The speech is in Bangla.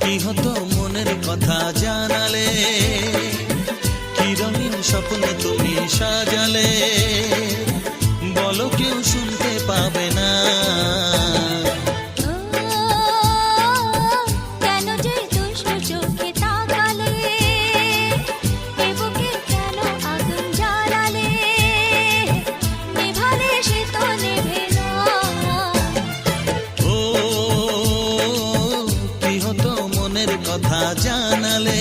কি হতো মনের কথা জানালে, কি রঙিন স্বপ্নে তুমি সাজালে, বলো কেউ শুনতে পাবে না। কথা জানালে।